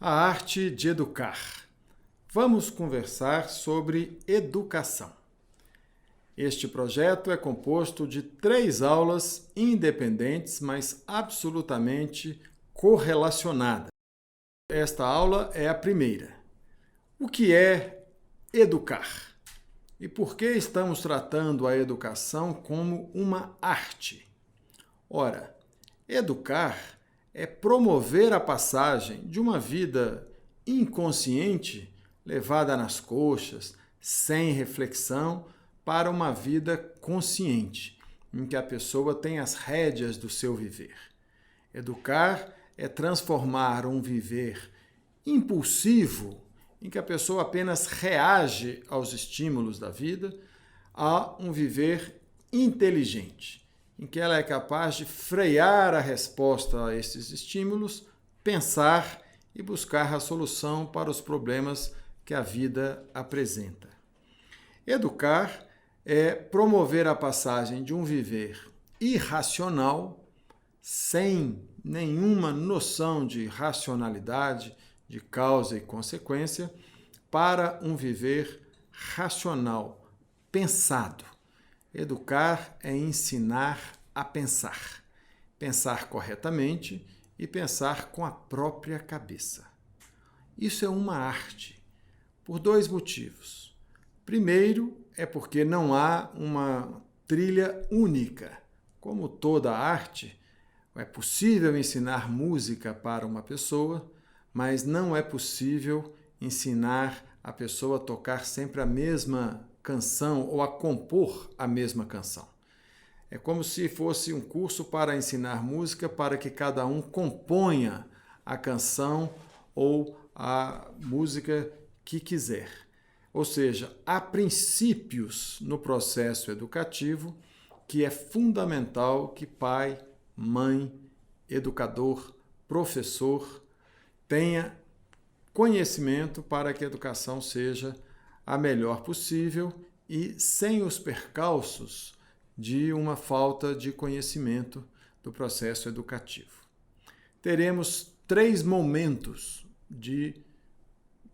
A arte de educar. Vamos conversar sobre educação. Este projeto é composto de 3 aulas independentes, mas absolutamente correlacionadas. Esta aula é a primeira. O que é educar? E por que estamos tratando a educação como uma arte? Ora, educar é promover a passagem de uma vida inconsciente, levada nas coxas, sem reflexão, para uma vida consciente, em que a pessoa tem as rédeas do seu viver. Educar é transformar um viver impulsivo, em que a pessoa apenas reage aos estímulos da vida, a um viver inteligente, em que ela é capaz de frear a resposta a esses estímulos, pensar e buscar a solução para os problemas que a vida apresenta. Educar é promover a passagem de um viver irracional, sem nenhuma noção de racionalidade, de causa e consequência, para um viver racional, pensado. Educar é ensinar a pensar. Pensar corretamente e pensar com a própria cabeça. Isso é uma arte, por 2 motivos. Primeiro, é porque não há uma trilha única. Como toda arte, é possível ensinar música para uma pessoa, mas não é possível ensinar a pessoa a tocar sempre a mesma canção ou a compor a mesma canção. É como se fosse um curso para ensinar música para que cada um componha a canção ou a música que quiser. Ou seja, há princípios no processo educativo que é fundamental que pai, mãe, educador, professor tenha conhecimento para que a educação seja a melhor possível e sem os percalços de uma falta de conhecimento do processo educativo. Teremos 3 momentos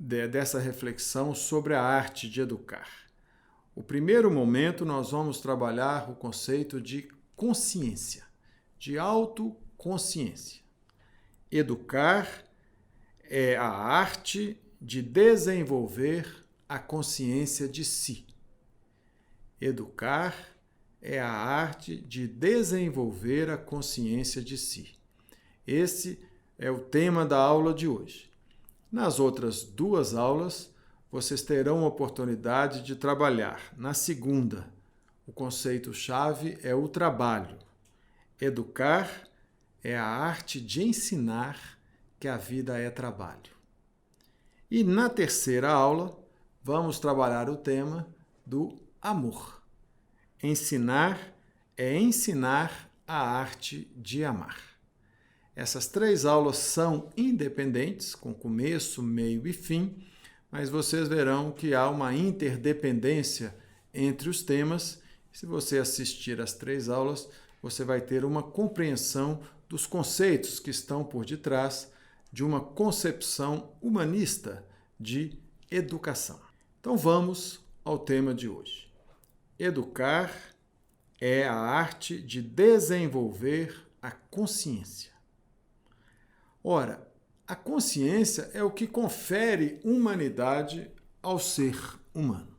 dessa reflexão sobre a arte de educar. O primeiro momento, nós vamos trabalhar o conceito de consciência, de autoconsciência. Educar é a arte de desenvolver a consciência de si. Educar é a arte de desenvolver a consciência de si. Esse é o tema da aula de hoje. Nas outras 2 aulas, vocês terão a oportunidade de trabalhar. Na segunda, o conceito-chave é o trabalho. Educar é a arte de ensinar que a vida é trabalho. E na terceira aula, vamos trabalhar o tema do amor. Ensinar é ensinar a arte de amar. Essas 3 aulas são independentes, com começo, meio e fim, mas vocês verão que há uma interdependência entre os temas. Se você assistir às 3 aulas, você vai ter uma compreensão dos conceitos que estão por detrás de uma concepção humanista de educação. Então vamos ao tema de hoje. Educar é a arte de desenvolver a consciência. Ora, a consciência é o que confere humanidade ao ser humano.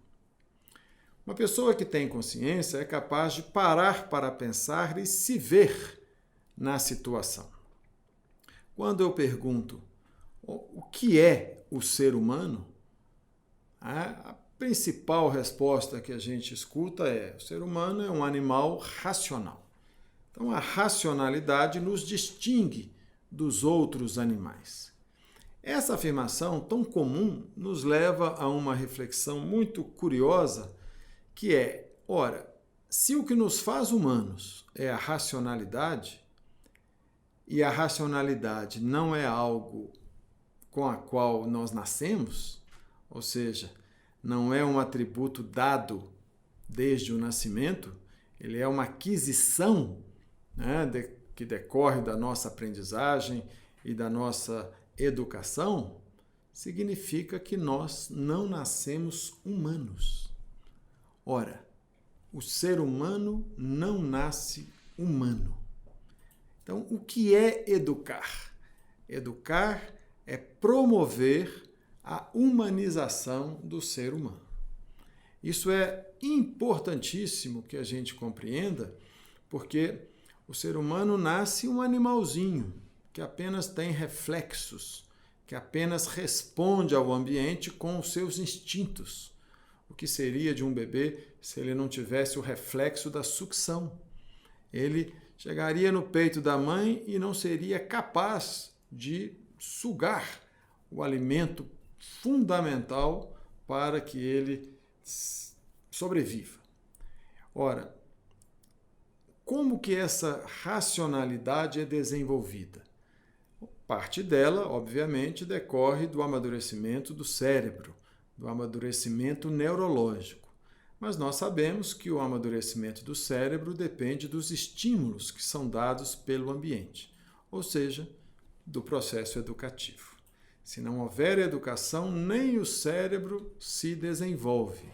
Uma pessoa que tem consciência é capaz de parar para pensar e se ver na situação. Quando eu pergunto o que é o ser humano, a principal resposta que a gente escuta é: o ser humano é um animal racional. Então, a racionalidade nos distingue dos outros animais. Essa afirmação tão comum nos leva a uma reflexão muito curiosa, que é, ora, se o que nos faz humanos é a racionalidade, e a racionalidade não é algo com a qual nós nascemos, ou seja, não é um atributo dado desde o nascimento, ele é uma aquisição, né, que decorre da nossa aprendizagem e da nossa educação, significa que nós não nascemos humanos. Ora, o ser humano não nasce humano. Então, o que é educar? Educar é promover a humanização do ser humano. Isso é importantíssimo que a gente compreenda, porque o ser humano nasce um animalzinho, que apenas tem reflexos, que apenas responde ao ambiente com os seus instintos. O que seria de um bebê se ele não tivesse o reflexo da sucção? Ele chegaria no peito da mãe e não seria capaz de sugar o alimento fundamental para que ele sobreviva. Ora, como que essa racionalidade é desenvolvida? Parte dela, obviamente, decorre do amadurecimento do cérebro, do amadurecimento neurológico. Mas nós sabemos que o amadurecimento do cérebro depende dos estímulos que são dados pelo ambiente, ou seja, do processo educativo. Se não houver educação, nem o cérebro se desenvolve.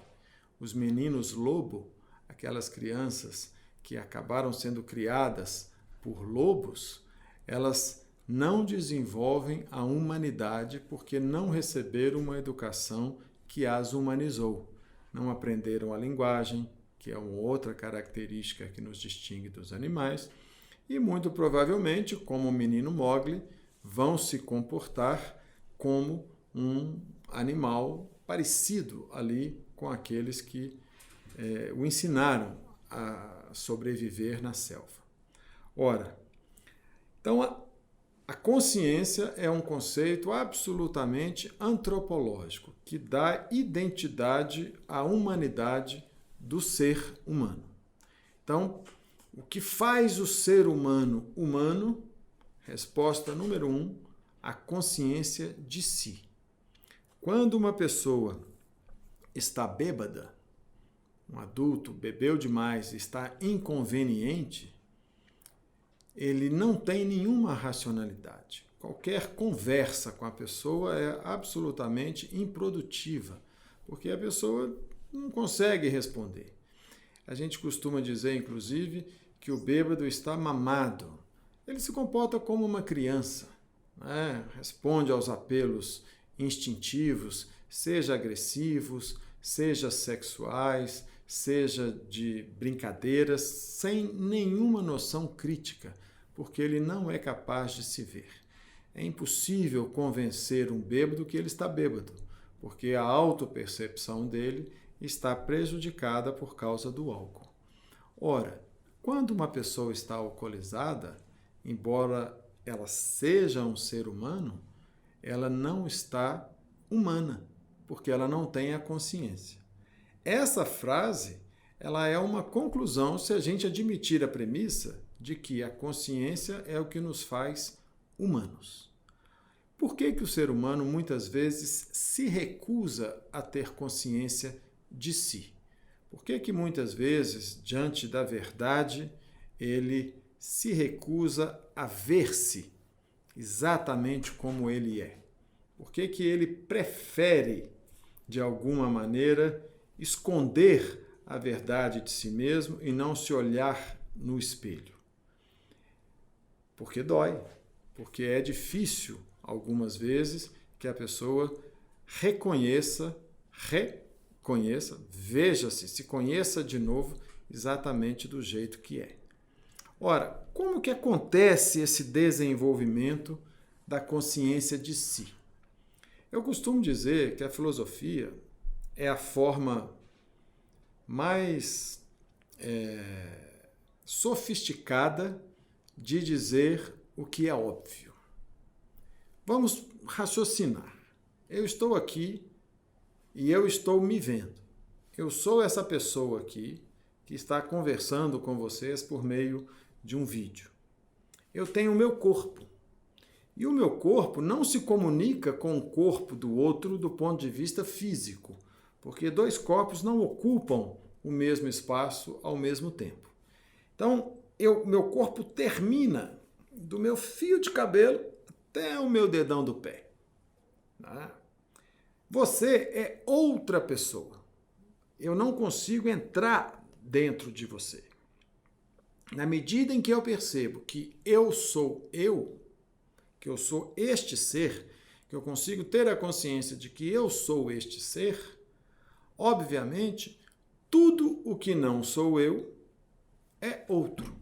Os meninos lobo, aquelas crianças que acabaram sendo criadas por lobos, elas não desenvolvem a humanidade porque não receberam uma educação que as humanizou. Não aprenderam a linguagem, que é uma outra característica que nos distingue dos animais, e muito provavelmente, como o menino Mowgli, vão se comportar como um animal parecido ali com aqueles que o ensinaram a sobreviver na selva. Ora, então a consciência é um conceito absolutamente antropológico, que dá identidade à humanidade do ser humano. Então, o que faz o ser humano humano? Resposta número 1, a consciência de si. Quando uma pessoa está bêbada, um adulto bebeu demais, está inconveniente, ele não tem nenhuma racionalidade. Qualquer conversa com a pessoa é absolutamente improdutiva, porque a pessoa não consegue responder. A gente costuma dizer, inclusive, que o bêbado está mamado. Ele se comporta como uma criança, né? Responde aos apelos instintivos, seja agressivos, seja sexuais, seja de brincadeiras, sem nenhuma noção crítica, porque ele não é capaz de se ver. É impossível convencer um bêbado que ele está bêbado, porque a autopercepção dele está prejudicada por causa do álcool. Ora, quando uma pessoa está alcoolizada, embora ela seja um ser humano, ela não está humana, porque ela não tem a consciência. Essa frase, ela é uma conclusão se a gente admitir a premissa de que a consciência é o que nos faz humanos. Por que que o ser humano muitas vezes se recusa a ter consciência de si? Por que que muitas vezes, diante da verdade, ele se recusa a ver-se exatamente como ele é? Por que que ele prefere, de alguma maneira, esconder a verdade de si mesmo e não se olhar no espelho? Porque dói, porque é difícil, algumas vezes, que a pessoa reconheça, veja-se, se conheça de novo exatamente do jeito que é. Ora, como que acontece esse desenvolvimento da consciência de si? Eu costumo dizer que a filosofia é a forma mais sofisticada de dizer o que é óbvio. Vamos raciocinar. Eu estou aqui e eu estou me vendo. Eu sou essa pessoa aqui que está conversando com vocês por meio de um vídeo. Eu tenho o meu corpo. E o meu corpo não se comunica com o corpo do outro do ponto de vista físico, porque dois corpos não ocupam o mesmo espaço ao mesmo tempo. Então, meu corpo termina do meu fio de cabelo até o meu dedão do pé. Você é outra pessoa. Eu não consigo entrar dentro de você. Na medida em que eu percebo que eu, que eu sou este ser, que eu consigo ter a consciência de que eu sou este ser, obviamente, tudo o que não sou eu é outro.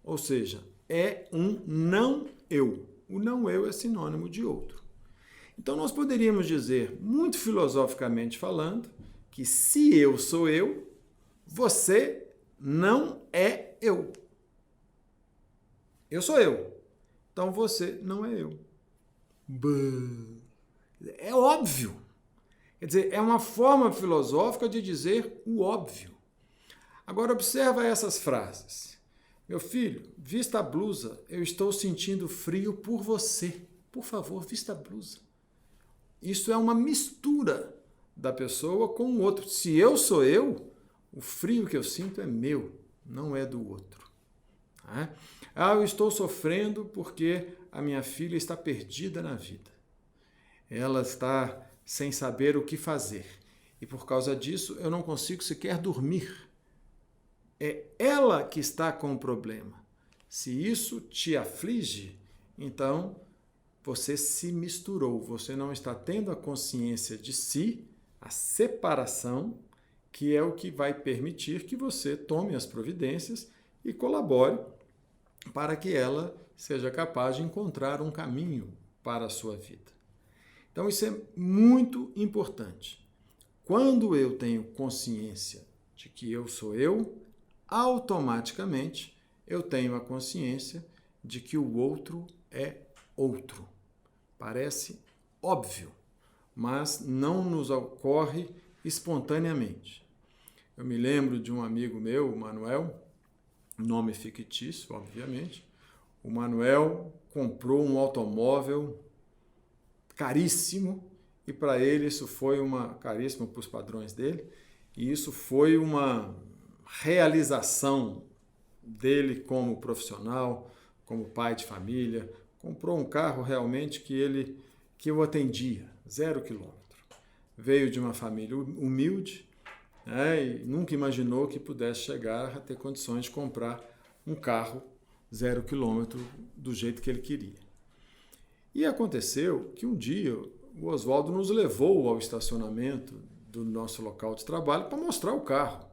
Ou seja, é um não eu. O não eu é sinônimo de outro. Então, nós poderíamos dizer, muito filosoficamente falando, que se eu sou eu, você não é eu. Eu sou eu. Então, você não é eu. É óbvio. Quer dizer, é uma forma filosófica de dizer o óbvio. Agora, observa essas frases. Meu filho, vista a blusa. Eu estou sentindo frio por você. Por favor, vista a blusa. Isso é uma mistura da pessoa com o outro. Se eu sou eu, o frio que eu sinto é meu, não é do outro. Eu estou sofrendo porque a minha filha está perdida na vida. Ela está sem saber o que fazer. E por causa disso, eu não consigo sequer dormir. É ela que está com o problema. Se isso te aflige, então você se misturou. Você não está tendo a consciência de si, a separação, que é o que vai permitir que você tome as providências e colabore para que ela seja capaz de encontrar um caminho para a sua vida. Então, isso é muito importante. Quando eu tenho consciência de que eu sou eu, automaticamente eu tenho a consciência de que o outro é outro. Parece óbvio, mas não nos ocorre espontaneamente. Eu me lembro de um amigo meu, o Manuel, nome fictício, obviamente. O Manuel comprou um automóvel caríssimo e para ele isso foi caríssimo para os padrões dele, e isso foi uma realização dele como profissional, como pai de família. Comprou um carro realmente que o atendia, 0 quilômetro. Veio de uma família humilde, e nunca imaginou que pudesse chegar a ter condições de comprar um carro 0 quilômetro do jeito que ele queria. E aconteceu que um dia o Oswaldo nos levou ao estacionamento do nosso local de trabalho para mostrar o carro.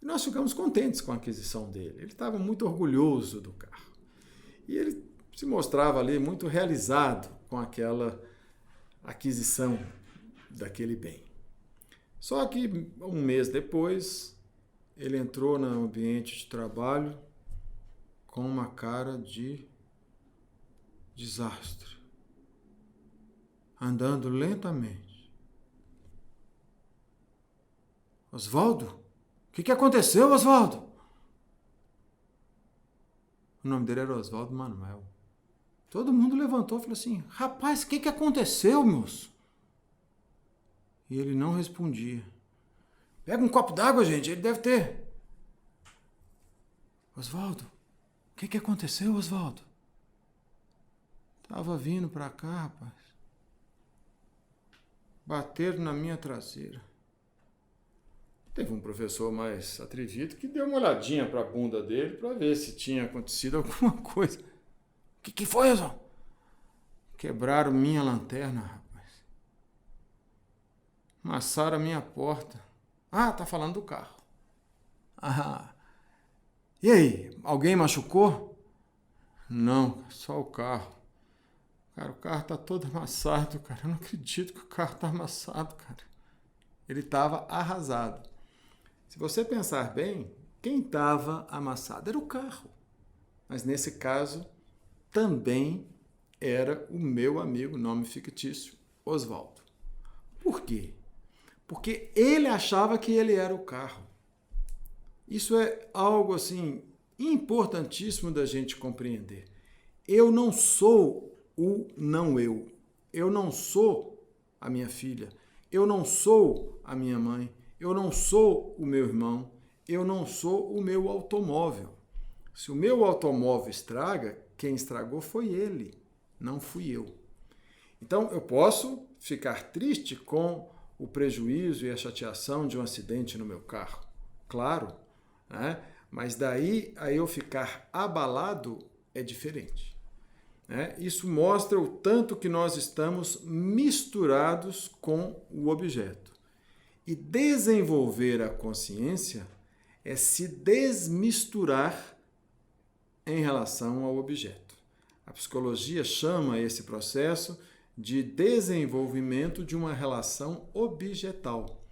E nós ficamos contentes com a aquisição dele. Ele estava muito orgulhoso do carro. E ele se mostrava ali muito realizado com aquela aquisição daquele bem. Só que um mês depois, ele entrou no ambiente de trabalho com uma cara de desastre, andando lentamente. Oswaldo? O que aconteceu, Oswaldo? O nome dele era Oswaldo Manuel. Todo mundo levantou e falou assim: rapaz, o que aconteceu, moço? E ele não respondia. Pega um copo d'água, gente, ele deve ter. Oswaldo, o que aconteceu, Oswaldo? Tava vindo para cá, rapaz. Bateram na minha traseira. Teve um professor mais atrevido que deu uma olhadinha para a bunda dele para ver se tinha acontecido alguma coisa. O que foi, Oswaldo? Quebraram minha lanterna, rapaz. Amassaram a minha porta. Ah, tá falando do carro. Ah. E aí, alguém machucou? Não, só o carro. Cara, o carro tá todo amassado, cara. Eu não acredito que o carro tá amassado, cara. Ele estava arrasado. Se você pensar bem, quem estava amassado era o carro. Mas nesse caso, também era o meu amigo, nome fictício, Oswaldo. Por quê? Porque ele achava que ele era o carro. Isso é algo assim importantíssimo da gente compreender. Eu não sou o não eu. Eu não sou a minha filha. Eu não sou a minha mãe. Eu não sou o meu irmão. Eu não sou o meu automóvel. Se o meu automóvel estraga, quem estragou foi ele, não fui eu. Então, eu posso ficar triste com o prejuízo e a chateação de um acidente no meu carro, claro, né? Mas daí a eu ficar abalado é diferente, né? Isso mostra o tanto que nós estamos misturados com o objeto. E desenvolver a consciência é se desmisturar em relação ao objeto. A psicologia chama esse processo de desenvolvimento de uma relação objetal.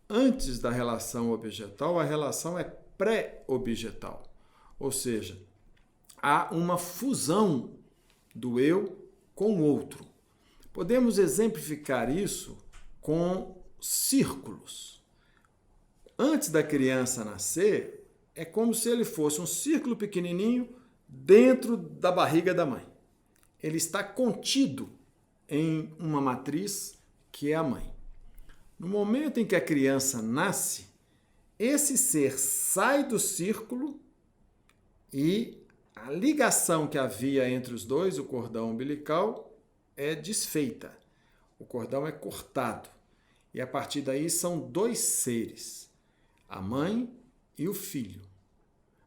Antes da relação objetal, a relação é pré-objetal, ou seja, há uma fusão do eu com o outro. Podemos exemplificar isso com círculos. Antes da criança nascer, é como se ele fosse um círculo pequenininho dentro da barriga da mãe. Ele está contido em uma matriz que é a mãe. No momento em que a criança nasce, esse ser sai do círculo e a ligação que havia entre os dois, o cordão umbilical, é desfeita. O cordão é cortado. E a partir daí são dois seres, a mãe e o filho.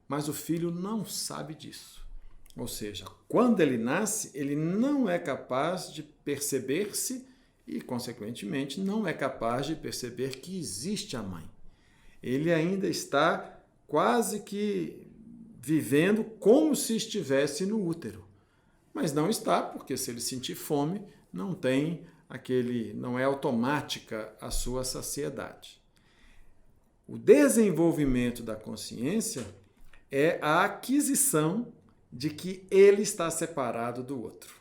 Mas o filho não sabe disso. Ou seja, quando ele nasce, ele não é capaz de perceber-se e, consequentemente, não é capaz de perceber que existe a mãe. Ele ainda está quase que vivendo como se estivesse no útero. Mas não está, porque se ele sentir fome, não é automática a sua saciedade. O desenvolvimento da consciência é a aquisição de que ele está separado do outro.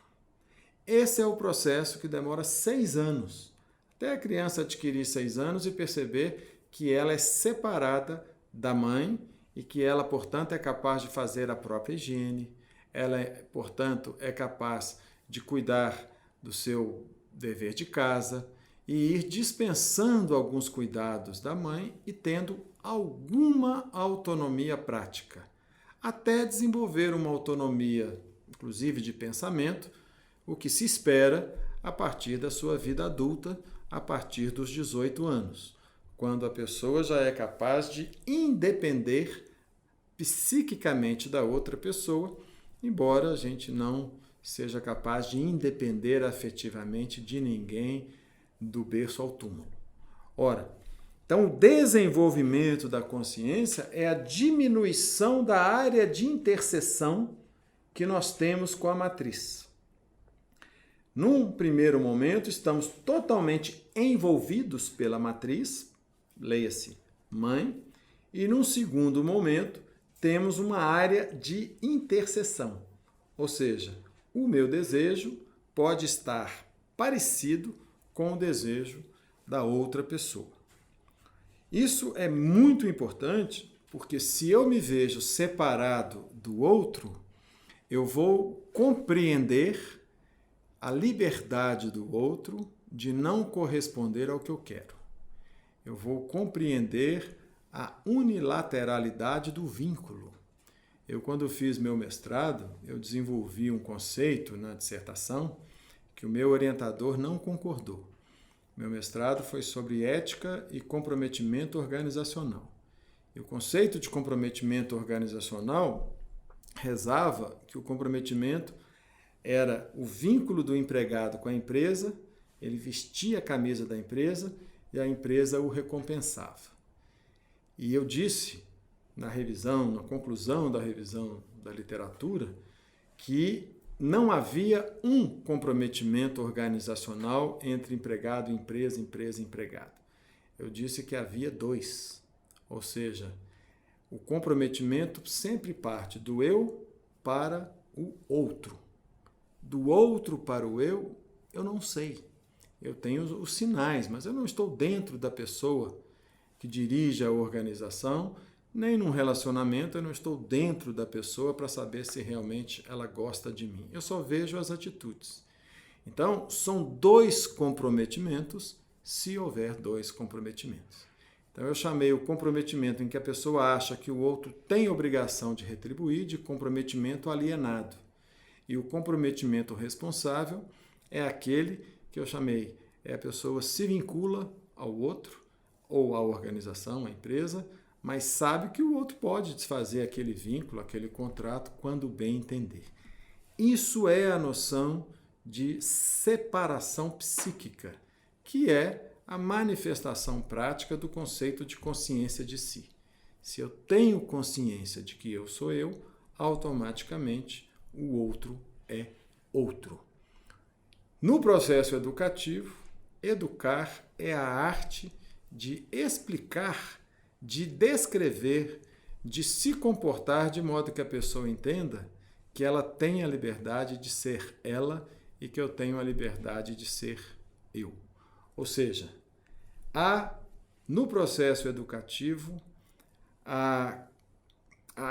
Esse é o processo que demora 6 anos, até a criança adquirir 6 anos e perceber que ela é separada da mãe e que ela, portanto, é capaz de fazer a própria higiene, ela, portanto, é capaz de cuidar do seu dever de casa e ir dispensando alguns cuidados da mãe e tendo alguma autonomia prática, até desenvolver uma autonomia, inclusive de pensamento, o que se espera a partir da sua vida adulta, a partir dos 18 anos, quando a pessoa já é capaz de independer psiquicamente da outra pessoa, embora a gente não seja capaz de independer afetivamente de ninguém do berço ao túmulo. Ora, então o desenvolvimento da consciência é a diminuição da área de interseção que nós temos com a matriz. Num primeiro momento, estamos totalmente envolvidos pela matriz, leia-se mãe, e num segundo momento, temos uma área de interseção, ou seja, o meu desejo pode estar parecido com o desejo da outra pessoa. Isso é muito importante porque se eu me vejo separado do outro, eu vou compreender a liberdade do outro de não corresponder ao que eu quero. Eu vou compreender a unilateralidade do vínculo. Eu, quando fiz meu mestrado, eu desenvolvi um conceito na dissertação que o meu orientador não concordou. Meu mestrado foi sobre ética e comprometimento organizacional. E o conceito de comprometimento organizacional rezava que o comprometimento era o vínculo do empregado com a empresa, ele vestia a camisa da empresa e a empresa o recompensava. E eu disse na conclusão da revisão da literatura, que não havia um comprometimento organizacional entre empregado e empresa, empresa e empregado. Eu disse que havia 2. Ou seja, o comprometimento sempre parte do eu para o outro. Do outro para o eu não sei. Eu tenho os sinais, mas eu não estou dentro da pessoa que dirige a organização, nem num relacionamento eu não estou dentro da pessoa para saber se realmente ela gosta de mim. Eu só vejo as atitudes. Então, são 2 comprometimentos, se houver 2 comprometimentos. Então, eu chamei o comprometimento em que a pessoa acha que o outro tem obrigação de retribuir de comprometimento alienado. E o comprometimento responsável é aquele que eu chamei, a pessoa se vincula ao outro, ou à organização, à empresa, mas sabe que o outro pode desfazer aquele vínculo, aquele contrato, quando bem entender. Isso é a noção de separação psíquica, que é a manifestação prática do conceito de consciência de si. Se eu tenho consciência de que eu sou eu, automaticamente o outro é outro. No processo educativo, educar é a arte de explicar, de descrever, de se comportar de modo que a pessoa entenda que ela tem a liberdade de ser ela e que eu tenho a liberdade de ser eu. Ou seja, há no processo educativo a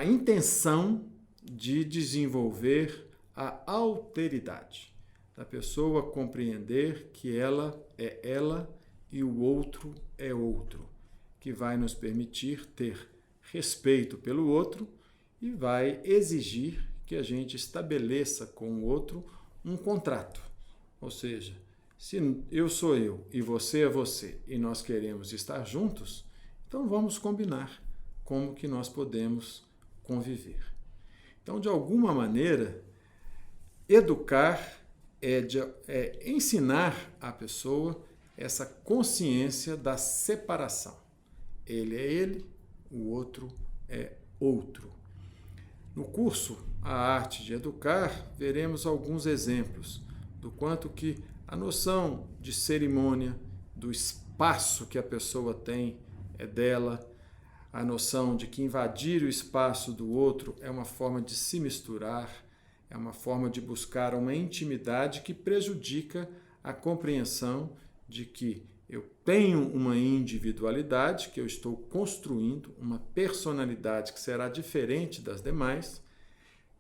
intenção de desenvolver a alteridade, da pessoa compreender que ela é ela e o outro é outro, que vai nos permitir ter respeito pelo outro e vai exigir que a gente estabeleça com o outro um contrato. Ou seja, se eu sou eu e você é você e nós queremos estar juntos, então vamos combinar como que nós podemos conviver. Então, de alguma maneira, educar é ensinar à pessoa essa consciência da separação. Ele é ele, o outro é outro. No curso A Arte de Educar, veremos alguns exemplos do quanto que a noção de cerimônia, do espaço que a pessoa tem é dela, a noção de que invadir o espaço do outro é uma forma de se misturar, é uma forma de buscar uma intimidade que prejudica a compreensão de que eu tenho uma individualidade, que eu estou construindo, uma personalidade que será diferente das demais.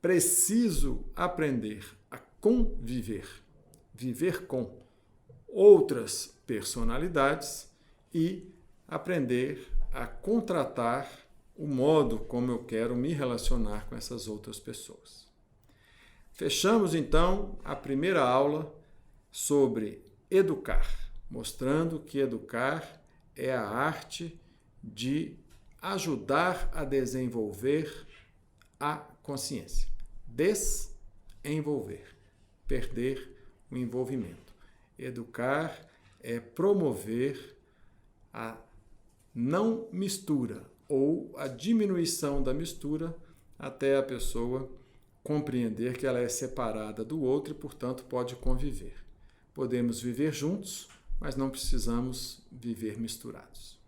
Preciso aprender a conviver, viver com outras personalidades e aprender a contratar o modo como eu quero me relacionar com essas outras pessoas. Fechamos, então, a primeira aula sobre educar, mostrando que educar é a arte de ajudar a desenvolver a consciência. Desenvolver, perder o envolvimento. Educar é promover a não mistura ou a diminuição da mistura até a pessoa compreender que ela é separada do outro e, portanto, pode conviver. Podemos viver juntos, mas não precisamos viver misturados.